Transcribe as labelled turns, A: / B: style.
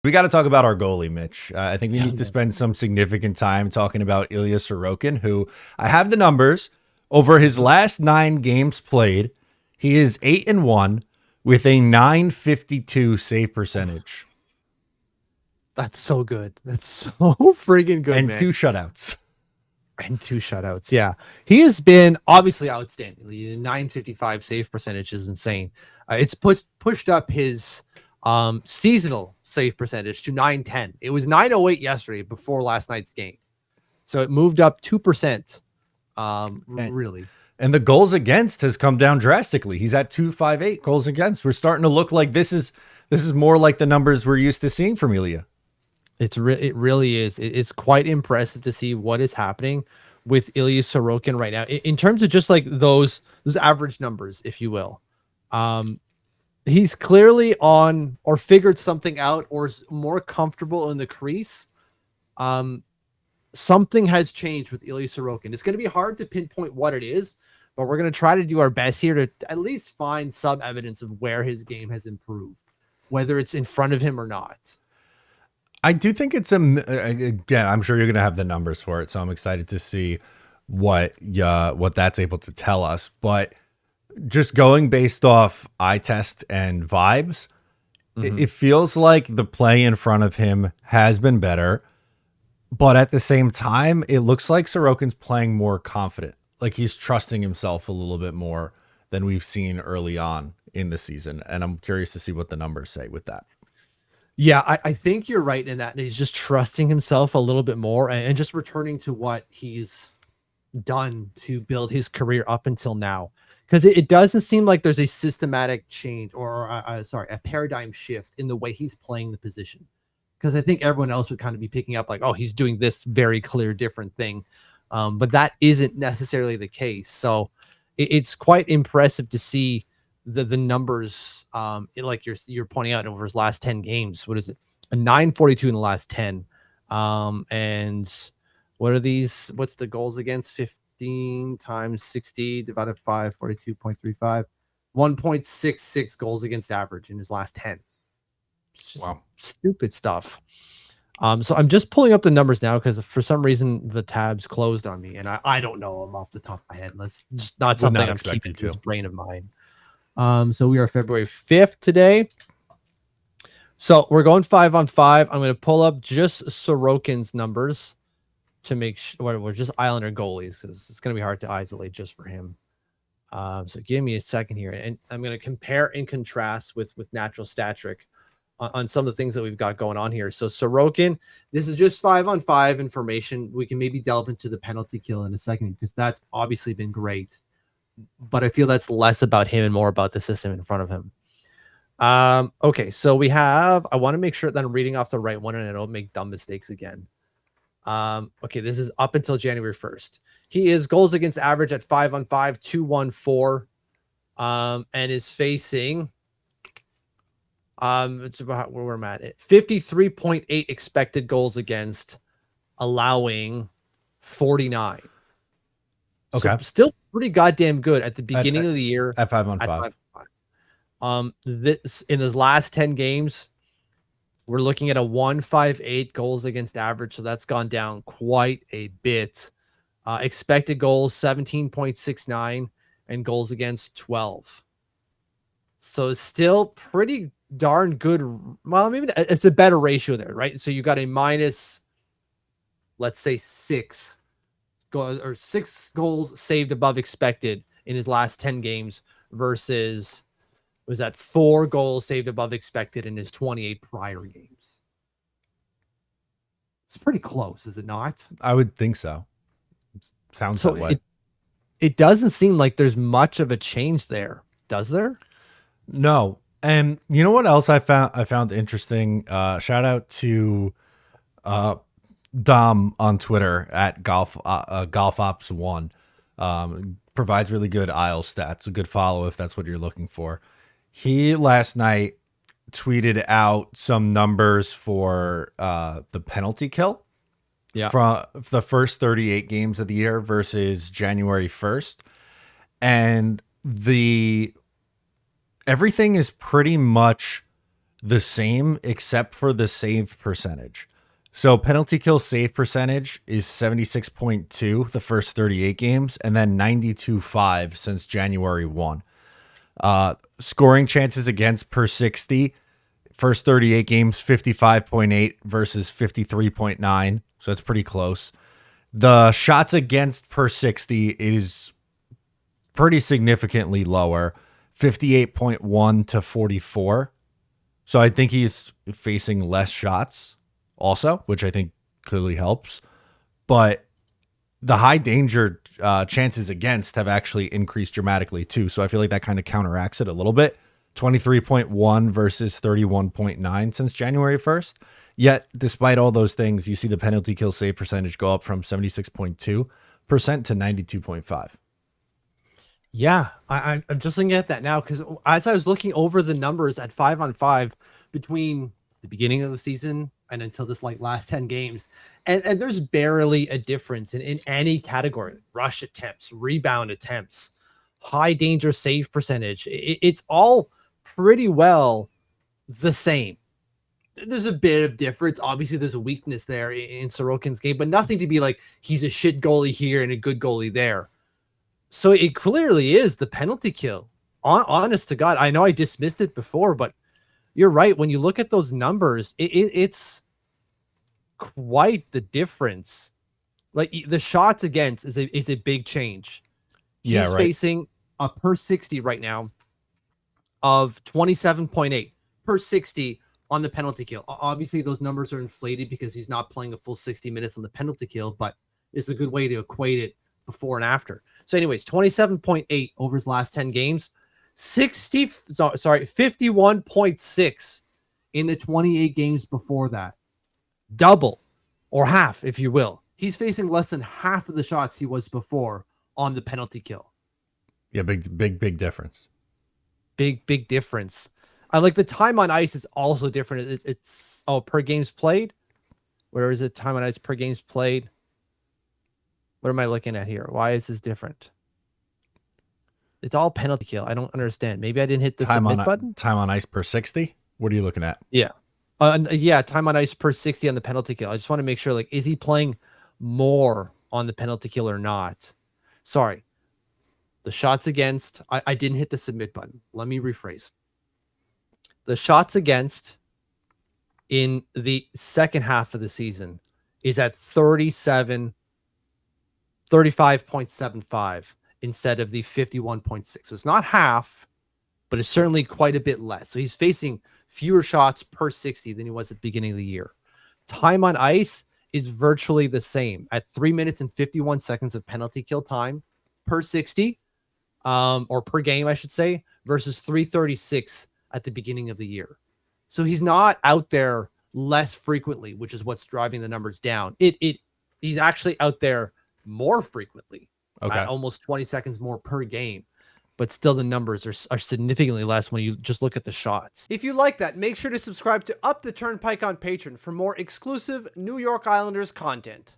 A: We got to talk about our goalie, Mitch. I think we
B: Yeah,
A: need to spend some significant time talking about Ilya Sorokin, who I have the numbers over his
B: mhm.
A: last 9 games played. He is 8-1 with a 952 save percentage
B: That's so good. That's so friggin' good,
A: and
B: man.
A: 2 shutouts.
B: And 2 shutouts. Yeah. He has been obviously outstanding. The 955 save percentage is insane. It's pushed up his seasonal save percentage to 910. It was 908 yesterday before last night's game. So it moved up 2%.
A: And,
B: Really.
A: and the goals against has come down drastically. He's at 258 goals against. We're starting to look like this is more like the numbers we're used to seeing from Ilya.
B: It really is. It's quite impressive to see what is happening with Ilya Sorokin right now in terms of just like those average numbers, if you will. Um, he's clearly on or figured something out or is more comfortable in the crease. Um, Something has changed with Ilya Sorokin. It's going to be hard to pinpoint what it is, but we're going to try to do our best here to at least find some evidence of where his game has improved, whether it's in front of him or not.
A: I do think it's again. I'm sure you're going to have the numbers for it, so I'm excited to see what that's able to tell us. But just going based off eye test and vibes,
B: Mhm.
A: it feels like the play in front of him has been better. But at the same time, it looks like Sorokin's playing more confident. Like he's trusting himself a little bit more than we've seen early on in the season. And I'm curious to see what the numbers say with that.
B: Yeah, I think you're right in that he's just trusting himself a little bit more and just returning to what he's done to build his career up until now. Because it doesn't seem like there's a systematic change or, sorry, a paradigm shift in the way he's playing the position. Because I think everyone else would kind of be picking up like, oh, he's doing this very clear, different thing. But that isn't necessarily the case. So it's quite impressive to see the numbers like you're pointing out over his last 10 games. What is it? A 942 in the last 10. And what are these? What's the goals against? 15 times 60 divided by 42.35. 1.66 goals against average in his last 10. It's just
A: Wow.
B: stupid stuff. So I'm just pulling up the numbers now because for some reason the tabs closed on me and I don't know them off the top of my head. Let's just not
A: Would
B: something
A: not
B: I'm
A: expect
B: keeping
A: you
B: in this
A: to.
B: brain of mine. So we are February 5th today. So we're going 5-on-5. I'm going to pull up just Sorokin's numbers to make sure we're just Islander goalies because it's going to be hard to isolate just for him. So give me a second here, and I'm going to compare and contrast with natural statric on some of the things that we've got going on here. So Sorokin, this is just 5-on-5 information. We can maybe delve into the penalty kill in a second because that's obviously been great, but I feel that's less about him and more about the system in front of him. Okay, so we have. I want to make sure that I'm reading off the right one and I don't make dumb mistakes again. Okay, this is up until January 1st. He is goals against average at 5-on-5, 214. And is facing it's about where I'm at. 53.8 expected goals against, allowing 49. So
A: Okay.
B: still pretty goddamn good at the
A: At,
B: beginning
A: at,
B: of the year
A: at five on
B: at
A: five.
B: 5. This in his last 10 games, we're looking at a 158 goals against average, so that's gone down quite a bit. Expected goals 17.69 and goals against 12. So still pretty darn good. Well, maybe it's a better ratio there, right? So you got a minus, let's say 6 goals saved above expected in his last 10 games versus was that 4 goals saved above expected in his 28 prior games. It's pretty close, is it not?
A: I would think so. Sounds
B: So
A: that way.
B: it doesn't seem like there's much of a change there, does there?
A: No. And you know what else I found interesting? Shout out to uh, Dom on Twitter at golfops1. Provides really good aisle stats. A good follow if that's what you're looking for. He last night tweeted out some numbers for the penalty kill
B: Yeah.
A: from the first 38 games of the year versus January 1st. And the everything is pretty much the same except for the save percentage. So penalty kill save percentage is 76.2 the first 38 games and then 92.5 since January 1. Scoring chances against per 60, first 38 games 55.8 versus 53.9. So that's pretty close. The shots against per 60 is pretty significantly lower, 58.1 to 44. So I think he's facing less shots also, which I think clearly helps. But the high danger chances against have actually increased dramatically too. So I feel like that kind of counteracts it a little bit. 23.1 versus 31.9 since January 1st. Yet, despite all those things, you see the penalty kill save percentage go up from 76.2% to 92.5.
B: Yeah, I'm just looking at that now because as I was looking over the numbers at 5-on-5 between the beginning of the season and until this like last 10 games, and there's barely a difference in any category: rush attempts, rebound attempts, high danger save percentage. It's all pretty well the same. There's a bit of difference. Obviously, there's a weakness there in Sorokin's game, but nothing to be like he's a shit goalie here and a good goalie there. So it clearly is the penalty kill. Honest to God, I know I dismissed it before, but you're right. When you look at those numbers, it's quite the difference. Like the shots against is a big change. He's facing a per 60 right now of 27.8 per 60 on the penalty kill. Obviously, those numbers are inflated because he's not playing a full 60 minutes on the penalty kill, but it's a good way to equate it before and after. So anyways, 27.8 over his last 10 games, 51.6 in the 28 games before that. Double or half, if you will. He's facing less than half of the shots he was before on the penalty kill.
A: Yeah, big difference.
B: Big difference. I like the time on ice is also different. It's per games played. Where is it? Time on ice per games played. What am I looking at here? Why is this different? It's all penalty kill. I don't understand. Maybe I didn't hit the submit button.
A: Time on ice per 60. What are you looking at?
B: Yeah. Yeah. Time on ice per 60 on the penalty kill. I just want to make sure, like, is he playing more on the penalty kill or not? Sorry. The shots against, I didn't hit the submit button. Let me rephrase. The shots against in the second half of the season is at 35.75 instead of the 51.6. So it's not half, but it's certainly quite a bit less. So he's facing fewer shots per 60 than he was at the beginning of the year. Time on ice is virtually the same at 3 minutes and 51 seconds of penalty kill time per 60, or per game, I should say, versus 3:36 at the beginning of the year. So he's not out there less frequently, which is what's driving the numbers down. He's actually out there more frequently, at almost 20 seconds more per game. But still, the numbers are significantly less when you just look at the shots. If you like that, make sure to subscribe to Up the Turnpike on Patreon for more exclusive New York Islanders content.